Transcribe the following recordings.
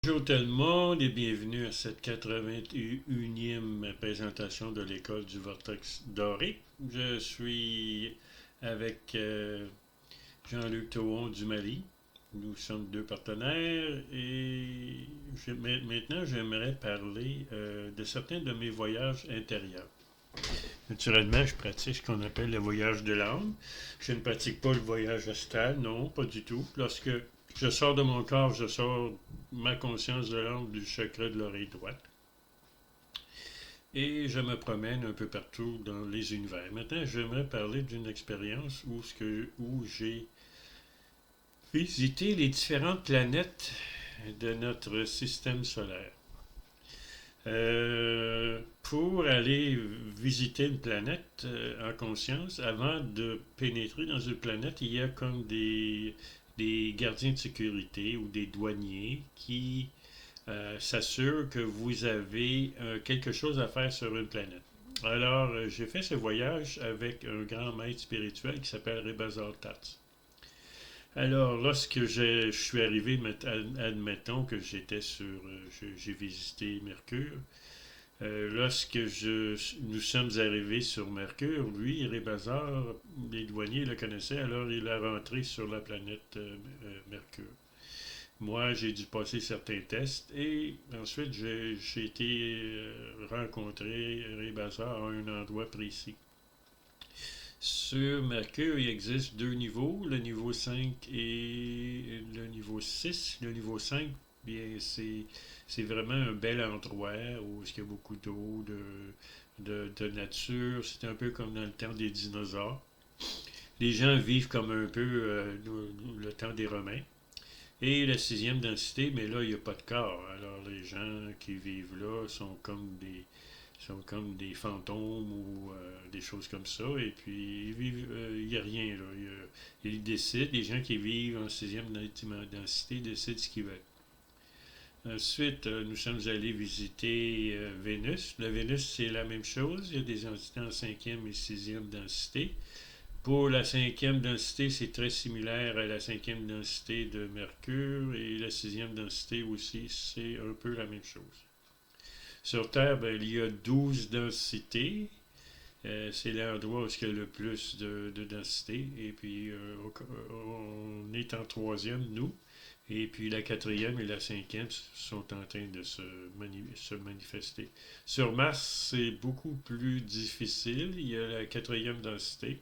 Bonjour tout le monde et bienvenue à cette 81e présentation de l'école du Vortex Doré. Je suis avec Jean-Luc Tauon du Mali. Nous sommes deux partenaires et maintenant j'aimerais parler de certains de mes voyages intérieurs. Naturellement, je pratique ce qu'on appelle le voyage de l'âme. Je ne pratique pas le voyage astral, non, pas du tout. Lorsque je sors de mon corps, je sors ma conscience de l'âme du chakra de l'oreille droite. Et je me promène un peu partout dans les univers. Maintenant, j'aimerais parler d'une expérience où j'ai visité les différentes planètes de notre système solaire. Pour aller visiter une planète en conscience, avant de pénétrer dans une planète, il y a comme des gardiens de sécurité ou des douaniers qui s'assurent que vous avez quelque chose à faire sur une planète. Alors, j'ai fait ce voyage avec un grand maître spirituel qui s'appelle Rebazar Tats. Alors, lorsque je suis arrivé, admettons que j'étais j'ai visité Mercure. Nous sommes arrivés sur Mercure, lui, Rébazar, les douaniers le connaissaient, alors il a rentré sur la planète Mercure. Moi, j'ai dû passer certains tests et ensuite j'ai été rencontrer Rébazar à un endroit précis. Sur Mercure, il existe deux niveaux, le niveau 5 et le niveau 6. Le niveau 5, bien, c'est vraiment un bel endroit où il y a beaucoup d'eau, de nature. C'est un peu comme dans le temps des dinosaures. Les gens vivent comme un peu le temps des Romains. Et la sixième densité, mais là, il n'y a pas de corps. Alors, les gens qui vivent là sont comme des fantômes ou des choses comme ça. Et puis, il n'y a rien. Là. Ils décident, les gens qui vivent en sixième densité décident ce qu'ils veulent. Ensuite, nous sommes allés visiter Vénus. La Vénus, c'est la même chose. Il y a des entités en cinquième et sixième densité. Pour la cinquième densité, c'est très similaire à la cinquième densité de Mercure et la sixième densité aussi, c'est un peu la même chose. Sur Terre, ben, il y a 12 densités. C'est l'endroit où il y a le plus de densité. Et puis, on est en troisième, nous. Et puis, la quatrième et la cinquième sont en train de se manifester. Sur Mars, c'est beaucoup plus difficile. Il y a la quatrième densité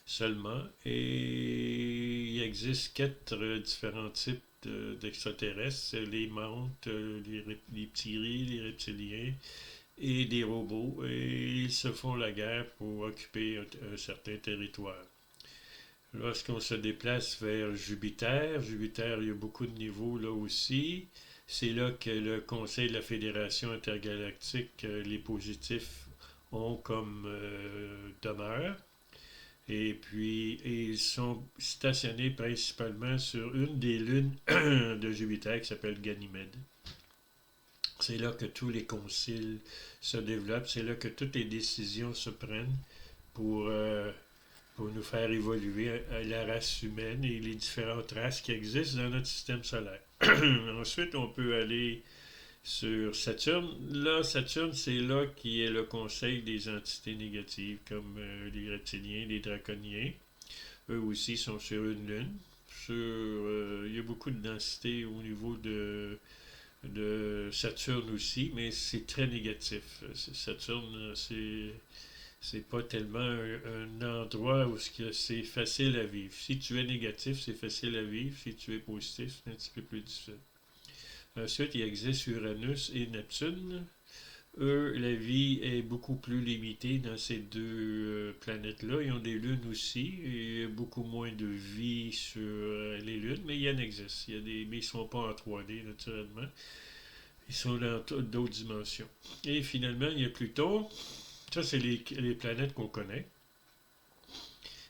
seulement. Et il existe quatre différents types d'extraterrestres, les mantes, les petits riz, les reptiliens et des robots. Et ils se font la guerre pour occuper un certain territoire. Lorsqu'on se déplace vers Jupiter, il y a beaucoup de niveaux là aussi. C'est là que le Conseil de la Fédération intergalactique, les positifs, ont comme demeure. Et puis, ils sont stationnés principalement sur une des lunes de Jupiter qui s'appelle Ganymède. C'est là que tous les conciles se développent, c'est là que toutes les décisions se prennent pour, euh, pour nous faire évoluer la race humaine et les différentes races qui existent dans notre système solaire. Ensuite, on peut aller sur Saturne. Là, Saturne, c'est là qui est le conseil des entités négatives, comme les reptiliens, les draconiens. Eux aussi sont sur une lune. Il y a beaucoup de densité au niveau de Saturne aussi, mais c'est très négatif. Saturne, c'est pas tellement un endroit où c'est facile à vivre. Si tu es négatif, c'est facile à vivre. Si tu es positif, c'est un petit peu plus difficile. Ensuite, il existe Uranus et Neptune. Eux, la vie est beaucoup plus limitée dans ces deux planètes-là. Ils ont des lunes aussi, et beaucoup moins de vie sur les lunes, mais il y en existe. Mais ils ne sont pas en 3D, naturellement. Ils sont dans d'autres dimensions. Et finalement, il y a Pluton. Ça, c'est les planètes qu'on connaît.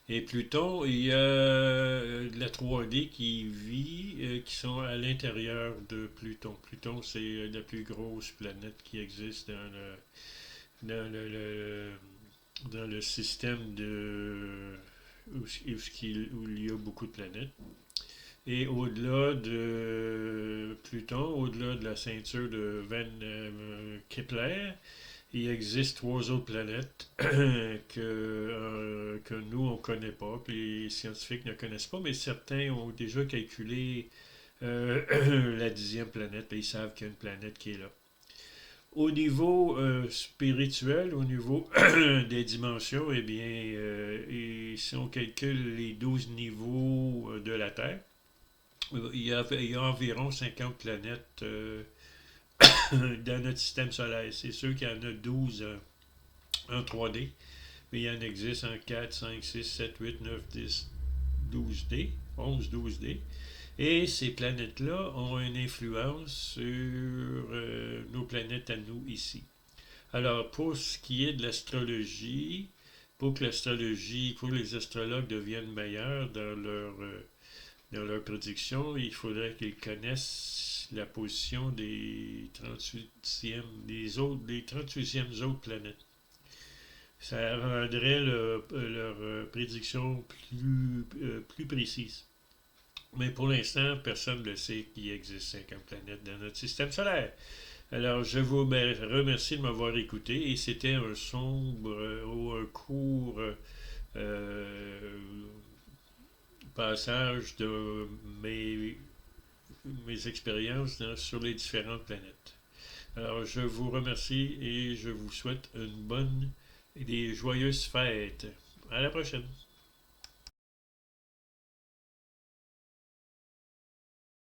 Et Pluton, il y a de la 3D qui vit, qui sont à l'intérieur de Pluton. Pluton, c'est la plus grosse planète qui existe dans le, le- dans le système où il y a beaucoup de planètes. Et au-delà de Pluton, au-delà de la ceinture de Van Kepler, il existe trois autres planètes que nous, on ne connaît pas, que les scientifiques ne connaissent pas, mais certains ont déjà calculé la 10e planète, et ils savent qu'il y a une planète qui est là. Au niveau spirituel, au niveau des dimensions, eh bien, et si on calcule les 12 niveaux de la Terre, il y a environ 50 planètes dans notre système solaire. C'est sûr qu'il y en a 12 en 3D, mais il y en existe en 4, 5, 6, 7, 8, 9, 10, 12D, 11, 12D. Et ces planètes-là ont une influence sur nos planètes à nous ici. Alors, pour ce qui est de l'astrologie, pour que l'astrologie, pour que les astrologues deviennent meilleurs dans leur prédiction, il faudrait qu'ils connaissent la position des 38e, des 38e autres planètes. Ça rendrait leur prédiction plus précise. Mais pour l'instant, personne ne le sait qu'il existe 50 planètes dans notre système solaire. Alors, je vous remercie de m'avoir écouté et c'était un sombre ou un court passage de mes expériences sur les différentes planètes. Alors, je vous remercie et je vous souhaite une bonne et des joyeuses fêtes. À la prochaine.